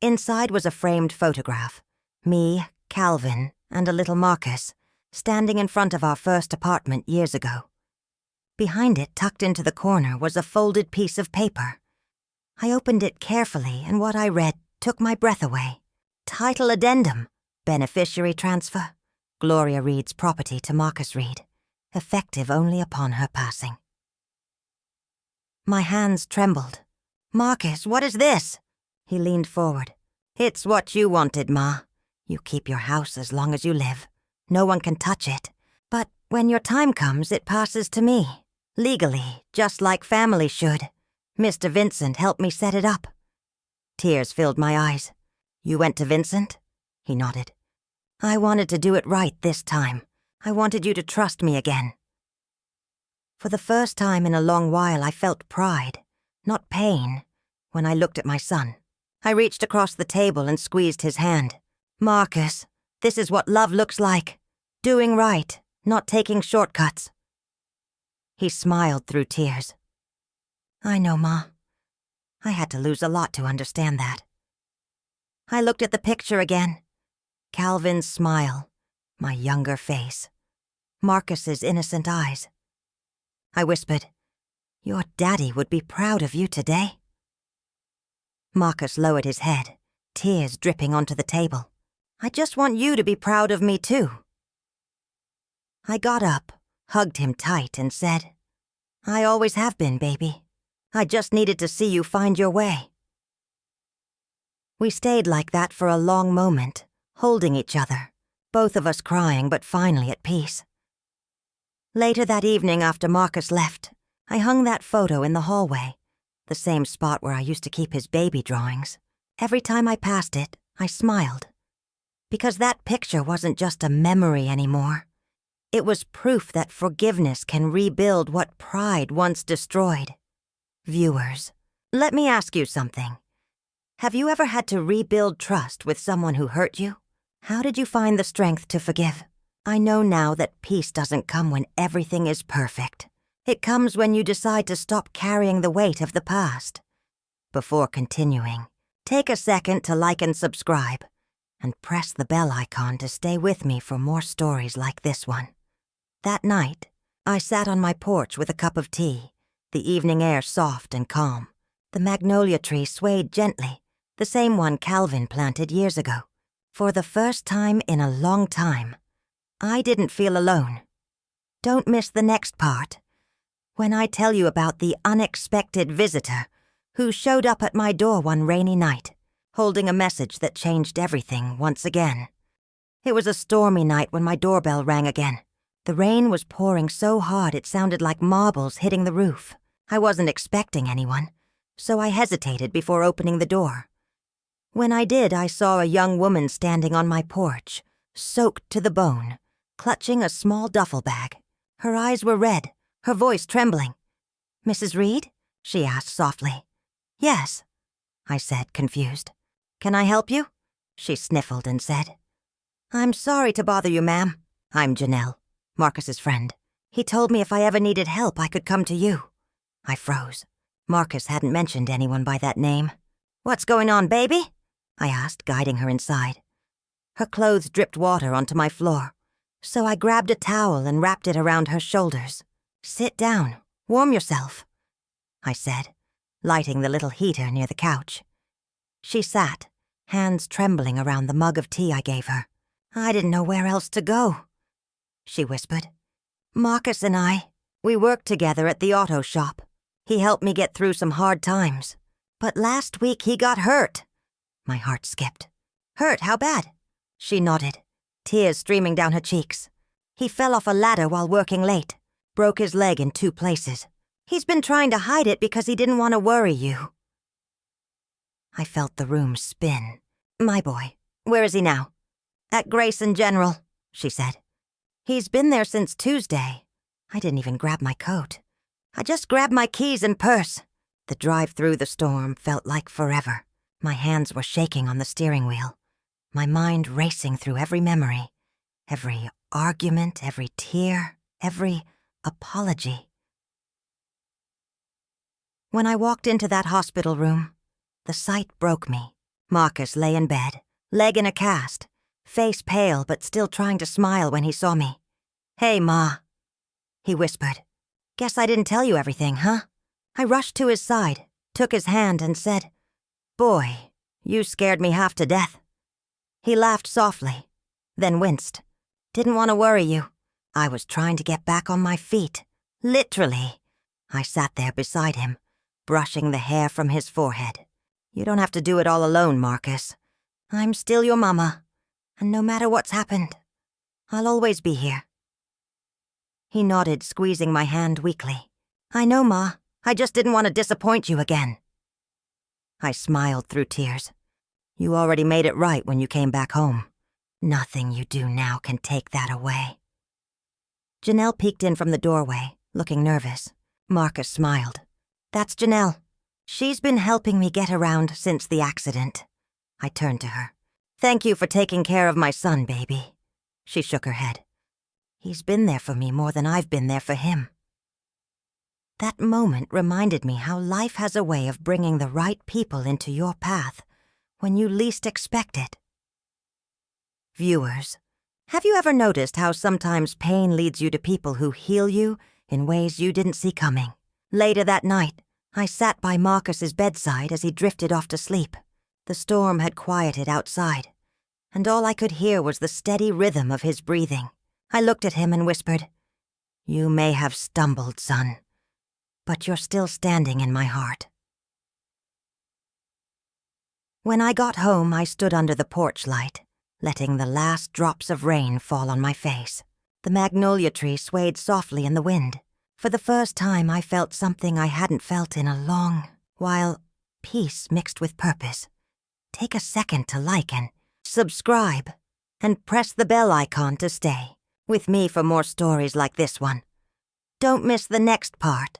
Inside was a framed photograph. Me, Calvin, and a little Marcus, standing in front of our first apartment years ago. Behind it, tucked into the corner, was a folded piece of paper. I opened it carefully, and what I read took my breath away. Title addendum, beneficiary transfer, Gloria Reed's property to Marcus Reed, effective only upon her passing. My hands trembled. "Marcus, what is this?" He leaned forward. "It's what you wanted, Ma. You keep your house as long as you live. No one can touch it. But when your time comes, it passes to me. Legally, just like family should. Mr. Vincent helped me set it up." Tears filled my eyes. "You went to Vincent?" He nodded. "I wanted to do it right this time. I wanted you to trust me again." For the first time in a long while, I felt pride, not pain, when I looked at my son. I reached across the table and squeezed his hand. "Marcus, this is what love looks like. Doing right, not taking shortcuts." He smiled through tears. "I know, Ma. I had to lose a lot to understand that." I looked at the picture again. Calvin's smile, my younger face, Marcus's innocent eyes. I whispered, "Your daddy would be proud of you today." Marcus lowered his head, tears dripping onto the table. "I just want you to be proud of me, too." I got up, hugged him tight, and said, "I always have been, baby. I just needed to see you find your way." We stayed like that for a long moment, holding each other, both of us crying but finally at peace. Later that evening after Marcus left, I hung that photo in the hallway, the same spot where I used to keep his baby drawings. Every time I passed it, I smiled. Because that picture wasn't just a memory anymore. It was proof that forgiveness can rebuild what pride once destroyed. Viewers, let me ask you something. Have you ever had to rebuild trust with someone who hurt you? How did you find the strength to forgive? I know now that peace doesn't come when everything is perfect. It comes when you decide to stop carrying the weight of the past. Before continuing, take a second to like and subscribe, and press the bell icon to stay with me for more stories like this one. That night, I sat on my porch with a cup of tea, the evening air soft and calm. The magnolia tree swayed gently, the same one Calvin planted years ago. For the first time in a long time, I didn't feel alone. Don't miss the next part, when I tell you about the unexpected visitor who showed up at my door one rainy night, holding a message that changed everything once again. It was a stormy night when my doorbell rang again. The rain was pouring so hard it sounded like marbles hitting the roof. I wasn't expecting anyone, so I hesitated before opening the door. When I did, I saw a young woman standing on my porch, soaked to the bone, clutching a small duffel bag. Her eyes were red, her voice trembling. "Mrs. Reed?" she asked softly. "Yes," I said, confused. "Can I help you?" She sniffled and said, "I'm sorry to bother you, ma'am. I'm Janelle, Marcus's friend. He told me if I ever needed help, I could come to you." I froze. Marcus hadn't mentioned anyone by that name. "What's going on, baby?" I asked, guiding her inside. Her clothes dripped water onto my floor. So I grabbed a towel and wrapped it around her shoulders. "Sit down. Warm yourself," I said, lighting the little heater near the couch. She sat, hands trembling around the mug of tea I gave her. "I didn't know where else to go," she whispered. "Marcus and we worked together at the auto shop. He helped me get through some hard times. But last week he got hurt." My heart skipped. "Hurt? How bad?" She nodded, tears streaming down her cheeks. "He fell off a ladder while working late, broke his leg in 2 places. He's been trying to hide it because he didn't want to worry you." I felt the room spin. "My boy, where is he now?" "At Grayson General," she said. "He's been there since Tuesday." I didn't even grab my coat. I just grabbed my keys and purse. The drive through the storm felt like forever. My hands were shaking on the steering wheel, my mind racing through every memory, every argument, every tear, every apology. When I walked into that hospital room, the sight broke me. Marcus lay in bed, leg in a cast, face pale but still trying to smile when he saw me. "Hey, Ma," he whispered. "Guess I didn't tell you everything, huh?" I rushed to his side, took his hand and said, "Boy, you scared me half to death." He laughed softly, then winced. "Didn't want to worry you. I was trying to get back on my feet. Literally." I sat there beside him, brushing the hair from his forehead. "You don't have to do it all alone, Marcus. I'm still your mama, and no matter what's happened, I'll always be here." He nodded, squeezing my hand weakly. "I know, Ma. I just didn't want to disappoint you again." I smiled through tears. "You already made it right when you came back home. Nothing you do now can take that away." Janelle peeked in from the doorway, looking nervous. Marcus smiled. "That's Janelle. She's been helping me get around since the accident." I turned to her. "Thank you for taking care of my son, baby." She shook her head. "He's been there for me more than I've been there for him." That moment reminded me how life has a way of bringing the right people into your path when you least expect it. Viewers, have you ever noticed how sometimes pain leads you to people who heal you in ways you didn't see coming? Later that night, I sat by Marcus's bedside as he drifted off to sleep. The storm had quieted outside, and all I could hear was the steady rhythm of his breathing. I looked at him and whispered, "You may have stumbled, son, but you're still standing in my heart." When I got home, I stood under the porch light, letting the last drops of rain fall on my face. The magnolia tree swayed softly in the wind. For the first time, I felt something I hadn't felt in a long while, peace mixed with purpose. Take a second to like and subscribe, and press the bell icon to stay with me for more stories like this one. Don't miss the next part,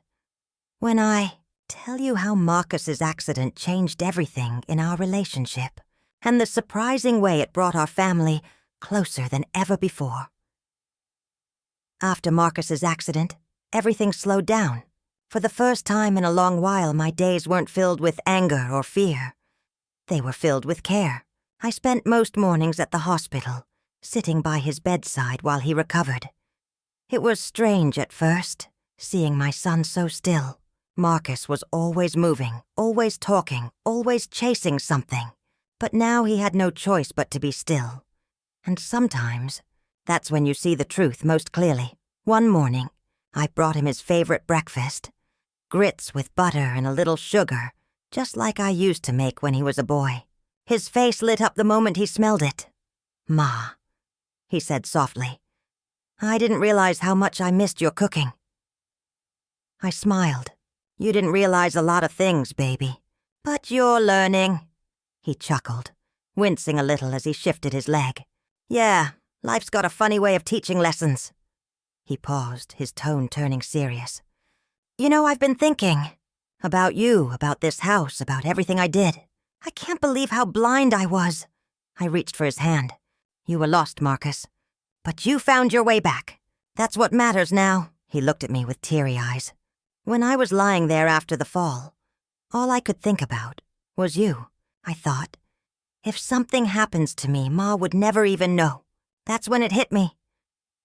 when I tell you how Marcus's accident changed everything in our relationship and the surprising way it brought our family closer than ever before. After Marcus's accident, everything slowed down. For the first time in a long while, my days weren't filled with anger or fear. They were filled with care. I spent most mornings at the hospital, sitting by his bedside while he recovered. It was strange at first, seeing my son so still. Marcus was always moving, always talking, always chasing something. But now he had no choice but to be still. And sometimes, that's when you see the truth most clearly. One morning, I brought him his favorite breakfast, grits with butter and a little sugar, just like I used to make when he was a boy. His face lit up the moment he smelled it. "Ma," he said softly, "I didn't realize how much I missed your cooking." I smiled. "You didn't realize a lot of things, baby. But you're learning." He chuckled, wincing a little as he shifted his leg. "Yeah, life's got a funny way of teaching lessons." He paused, his tone turning serious. "You know, I've been thinking about you, about this house, about everything I did. I can't believe how blind I was." I reached for his hand. "You were lost, Marcus. But you found your way back. That's what matters now." He looked at me with teary eyes. When I was lying there after the fall, all I could think about was you. I thought, if something happens to me, Ma would never even know. That's when it hit me.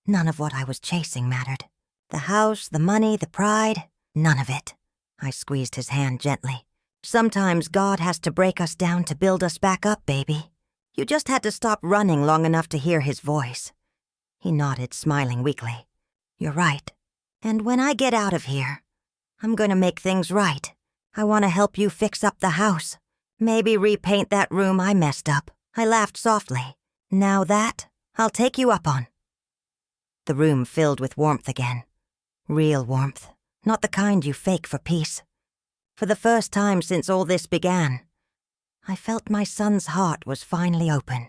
None of what I was chasing mattered. The house, the money, the pride, none of it. I squeezed his hand gently. Sometimes God has to break us down to build us back up, baby. You just had to stop running long enough to hear his voice. He nodded, smiling weakly. You're right. And when I get out of here, I'm going to make things right. I want to help you fix up the house. Maybe repaint that room I messed up. I laughed softly. Now that, I'll take you up on. The room filled with warmth again. Real warmth, not the kind you fake for peace. For the first time since all this began, I felt my son's heart was finally open.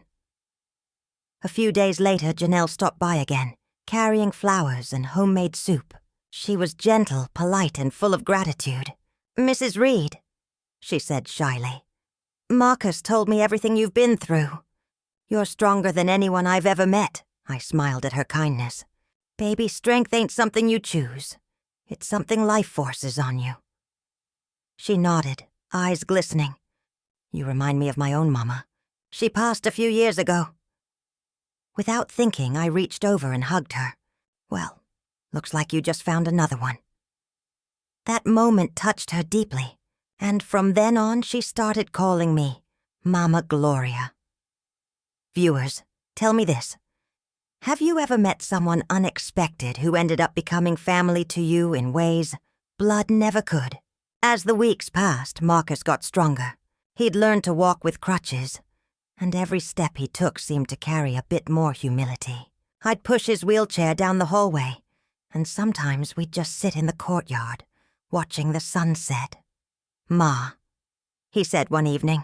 A few days later, Janelle stopped by again, carrying flowers and homemade soup. She was gentle, polite, and full of gratitude. Mrs. Reed, she said shyly. Marcus told me everything you've been through. You're stronger than anyone I've ever met. I smiled at her kindness. Baby, strength ain't something you choose. It's something life forces on you. She nodded, eyes glistening. You remind me of my own mama. She passed a few years ago. Without thinking, I reached over and hugged her. Well, looks like you just found another one. That moment touched her deeply, and from then on she started calling me Mama Gloria. Viewers, tell me this. Have you ever met someone unexpected who ended up becoming family to you in ways blood never could? As the weeks passed, Marcus got stronger. He'd learned to walk with crutches, and every step he took seemed to carry a bit more humility. I'd push his wheelchair down the hallway, and sometimes we'd just sit in the courtyard, watching the sunset. Ma, he said one evening,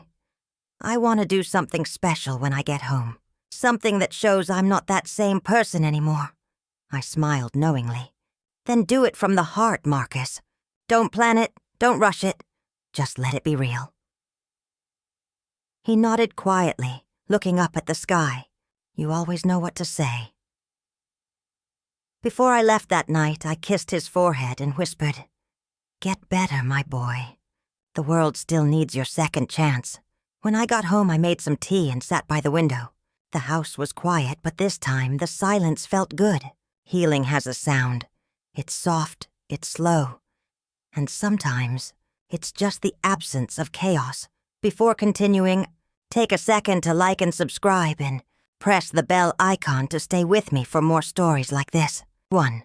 I want to do something special when I get home. Something that shows I'm not that same person anymore. I smiled knowingly. Then do it from the heart, Marcus. Don't plan it, don't rush it. Just let it be real. He nodded quietly, looking up at the sky. You always know what to say. Before I left that night, I kissed his forehead and whispered, Get better, my boy. The world still needs your second chance. When I got home, I made some tea and sat by the window. The house was quiet, but this time the silence felt good. Healing has a sound. It's soft, it's slow. And sometimes, it's just the absence of chaos. Before continuing, take a second to like and subscribe and press the bell icon to stay with me for more stories like this. 1.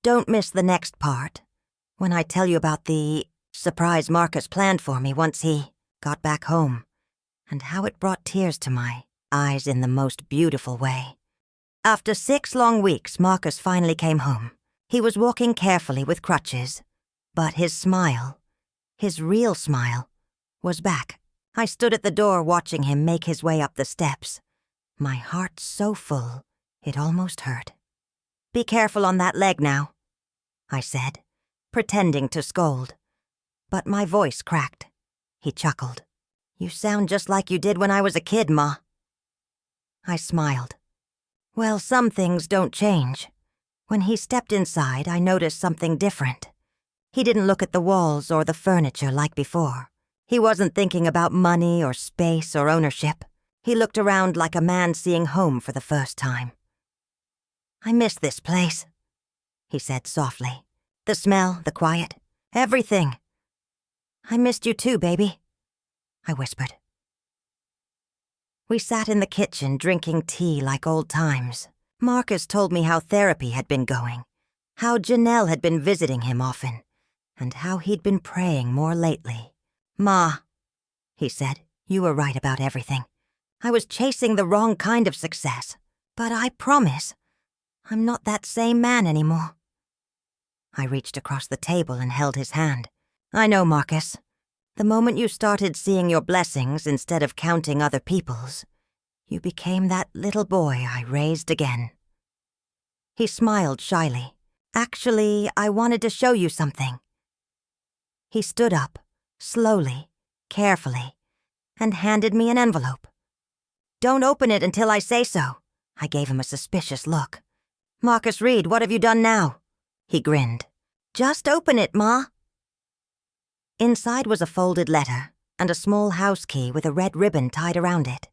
Don't miss the next part, when I tell you about the surprise Marcus planned for me once he got back home, and how it brought tears to my eyes in the most beautiful way. After 6 long weeks, Marcus finally came home. He was walking carefully with crutches, but his smile, his real smile, was back. I stood at the door watching him make his way up the steps, my heart so full it almost hurt. Be careful on that leg now, I said, pretending to scold. But my voice cracked. He chuckled. You sound just like you did when I was a kid, Ma. I smiled. Well, some things don't change. When he stepped inside, I noticed something different. He didn't look at the walls or the furniture like before. He wasn't thinking about money or space or ownership. He looked around like a man seeing home for the first time. I miss this place, he said softly. The smell, the quiet, everything. I missed you too, baby, I whispered. We sat in the kitchen drinking tea like old times. Marcus told me how therapy had been going, how Janelle had been visiting him often, and how he'd been praying more lately. Ma, he said, you were right about everything. I was chasing the wrong kind of success, but I promise, I'm not that same man anymore. I reached across the table and held his hand. I know, Marcus. The moment you started seeing your blessings instead of counting other people's, you became that little boy I raised again. He smiled shyly. Actually, I wanted to show you something. He stood up, slowly, carefully, and handed me an envelope. Don't open it until I say so. I gave him a suspicious look. Marcus Reed, what have you done now? He grinned. Just open it, Ma. Inside was a folded letter and a small house key with a red ribbon tied around it.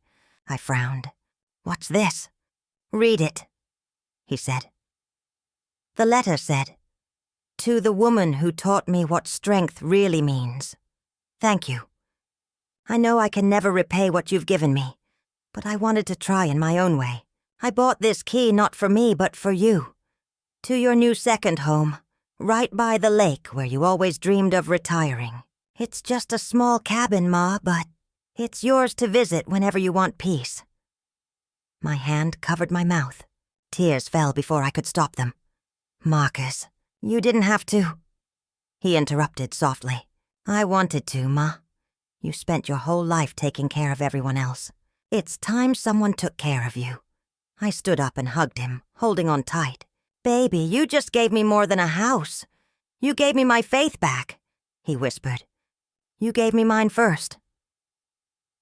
I frowned. What's this? Read it, he said. The letter said, "To the woman who taught me what strength really means. Thank you. I know I can never repay what you've given me, but I wanted to try in my own way. I bought this key not for me, but for you. To your new second home, right by the lake where you always dreamed of retiring. It's just a small cabin, Ma, but it's yours to visit whenever you want peace." My hand covered my mouth. Tears fell before I could stop them. "Marcus, you didn't have to." He interrupted softly. "I wanted to, Ma. You spent your whole life taking care of everyone else. It's time someone took care of you." I stood up and hugged him, holding on tight. "Baby, you just gave me more than a house. You gave me my faith back," he whispered. "You gave me mine first."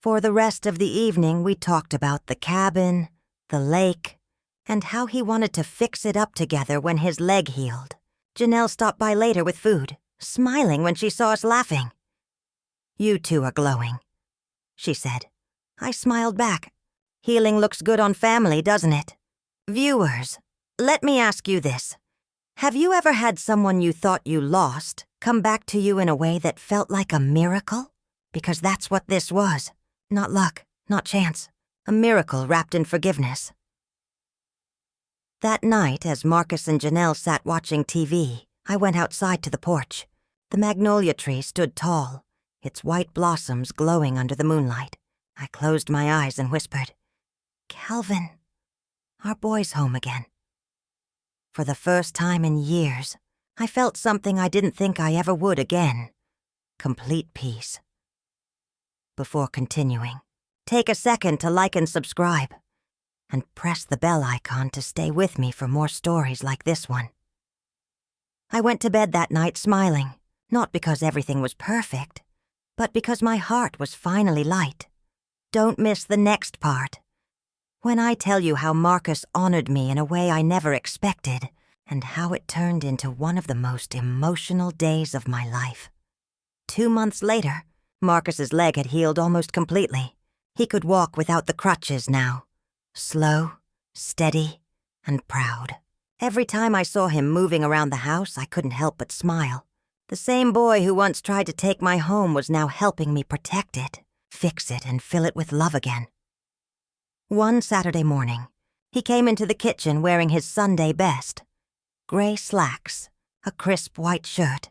For the rest of the evening, we talked about the cabin, the lake, and how he wanted to fix it up together when his leg healed. Janelle stopped by later with food, smiling when she saw us laughing. "You two are glowing," she said. I smiled back. "Healing looks good on family, doesn't it?" Viewers, let me ask you this. Have you ever had someone you thought you lost come back to you in a way that felt like a miracle? Because that's what this was. Not luck, not chance. A miracle wrapped in forgiveness. That night, as Marcus and Janelle sat watching TV, I went outside to the porch. The magnolia tree stood tall, its white blossoms glowing under the moonlight. I closed my eyes and whispered, "Calvin, our boy's home again." For the first time in years, I felt something I didn't think I ever would again. Complete peace. Before continuing, take a second to like and subscribe, and press the bell icon to stay with me for more stories like this one. I went to bed that night smiling, not because everything was perfect, but because my heart was finally light. Don't miss the next part, when I tell you how Marcus honored me in a way I never expected, and how it turned into one of the most emotional days of my life. 2 months later, Marcus's leg had healed almost completely. He could walk without the crutches now. Slow, steady, and proud. Every time I saw him moving around the house, I couldn't help but smile. The same boy who once tried to take my home was now helping me protect it, fix it, and fill it with love again. One Saturday morning, he came into the kitchen wearing his Sunday best. Gray slacks, a crisp white shirt,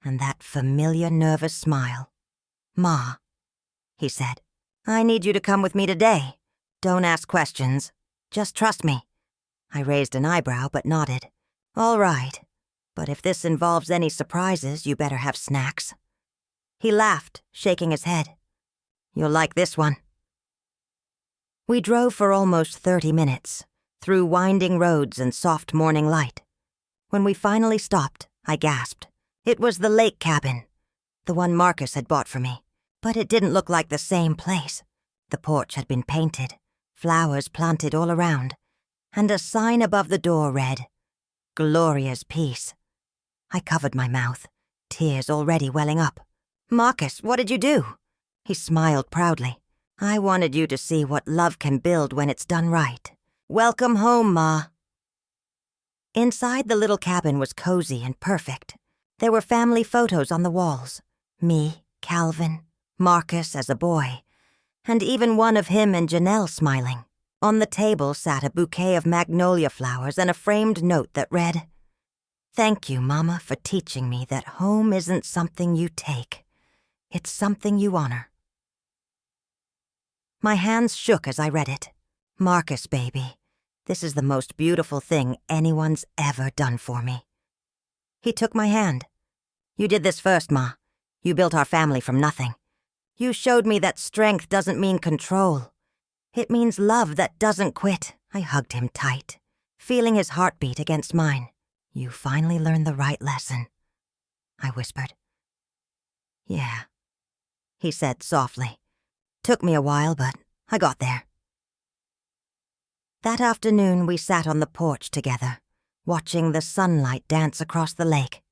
and that familiar nervous smile. "Ma," he said, "I need you to come with me today. Don't ask questions. Just trust me." I raised an eyebrow but nodded. "All right, but if this involves any surprises, you better have snacks." He laughed, shaking his head. "You'll like this one." We drove for almost 30 minutes, through winding roads and soft morning light. When we finally stopped, I gasped. It was the lake cabin, the one Marcus had bought for me. But it didn't look like the same place. The porch had been painted, flowers planted all around, and a sign above the door read, "Gloria's Peace." I covered my mouth, tears already welling up. "Marcus, what did you do?" He smiled proudly. "I wanted you to see what love can build when it's done right. Welcome home, Ma." Inside the little cabin was cozy and perfect. There were family photos on the walls. Me, Calvin, Marcus as a boy, and even one of him and Janelle smiling. On the table sat a bouquet of magnolia flowers and a framed note that read, "Thank you, Mama, for teaching me that home isn't something you take. It's something you honor." My hands shook as I read it. "Marcus, baby, this is the most beautiful thing anyone's ever done for me." He took my hand. "You did this first, Ma. You built our family from nothing. You showed me that strength doesn't mean control. It means love that doesn't quit." I hugged him tight, feeling his heartbeat against mine. "You finally learned the right lesson," I whispered. "Yeah," he said softly. "Took me a while, but I got there." That afternoon, we sat on the porch together, watching the sunlight dance across the lake.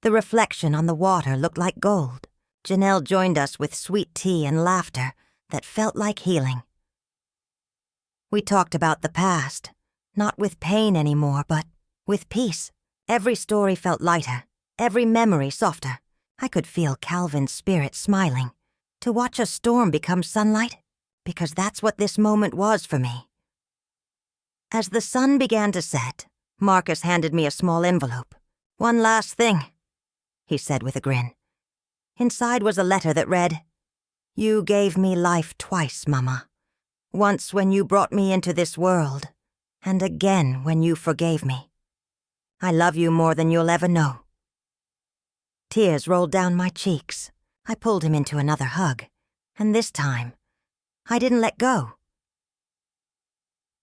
The reflection on the water looked like gold. Janelle joined us with sweet tea and laughter that felt like healing. We talked about the past, not with pain anymore, but with peace. Every story felt lighter, every memory softer. I could feel Calvin's spirit smiling. To watch a storm become sunlight? Because that's what this moment was for me. As the sun began to set, Marcus handed me a small envelope. "One last thing," he said with a grin. Inside was a letter that read, "You gave me life twice, Mama. Once when you brought me into this world, and again when you forgave me. I love you more than you'll ever know." Tears rolled down my cheeks. I pulled him into another hug, and this time, I didn't let go.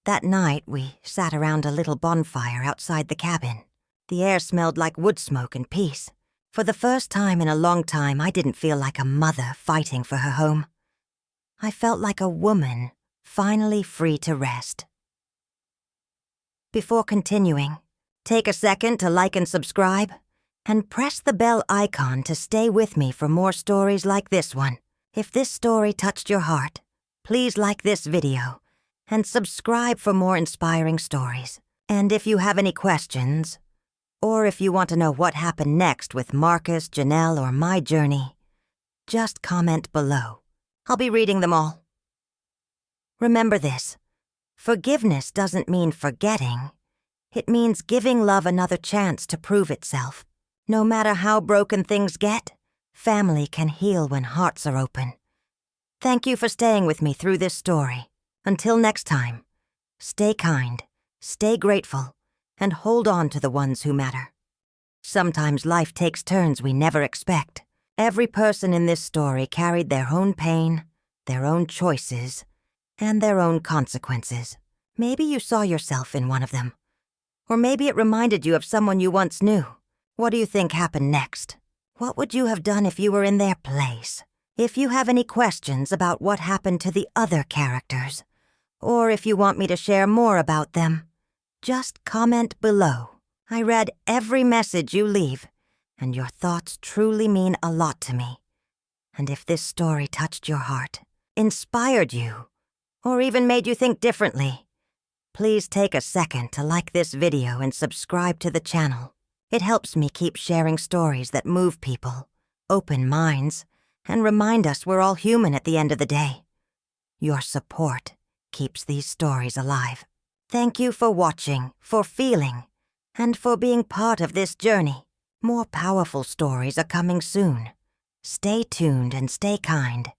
That night, we sat around a little bonfire outside the cabin. The air smelled like wood smoke and peace. For the first time in a long time, I didn't feel like a mother fighting for her home. I felt like a woman finally free to rest. Before continuing, take a second to like and subscribe, and press the bell icon to stay with me for more stories like this one. If this story touched your heart, please like this video and subscribe for more inspiring stories. And if you have any questions, or if you want to know what happened next with Marcus, Janelle, or my journey, just comment below. I'll be reading them all. Remember this: forgiveness doesn't mean forgetting. It means giving love another chance to prove itself. No matter how broken things get, family can heal when hearts are open. Thank you for staying with me through this story. Until next time, stay kind, stay grateful, and hold on to the ones who matter. Sometimes life takes turns we never expect. Every person in this story carried their own pain, their own choices, and their own consequences. Maybe you saw yourself in one of them. Or maybe it reminded you of someone you once knew. What do you think happened next? What would you have done if you were in their place? If you have any questions about what happened to the other characters, or if you want me to share more about them, just comment below. I read every message you leave, and your thoughts truly mean a lot to me. And if this story touched your heart, inspired you, or even made you think differently, please take a second to like this video and subscribe to the channel. It helps me keep sharing stories that move people, open minds, and remind us we're all human at the end of the day. Your support keeps these stories alive. Thank you for watching, for feeling, and for being part of this journey. More powerful stories are coming soon. Stay tuned and stay kind.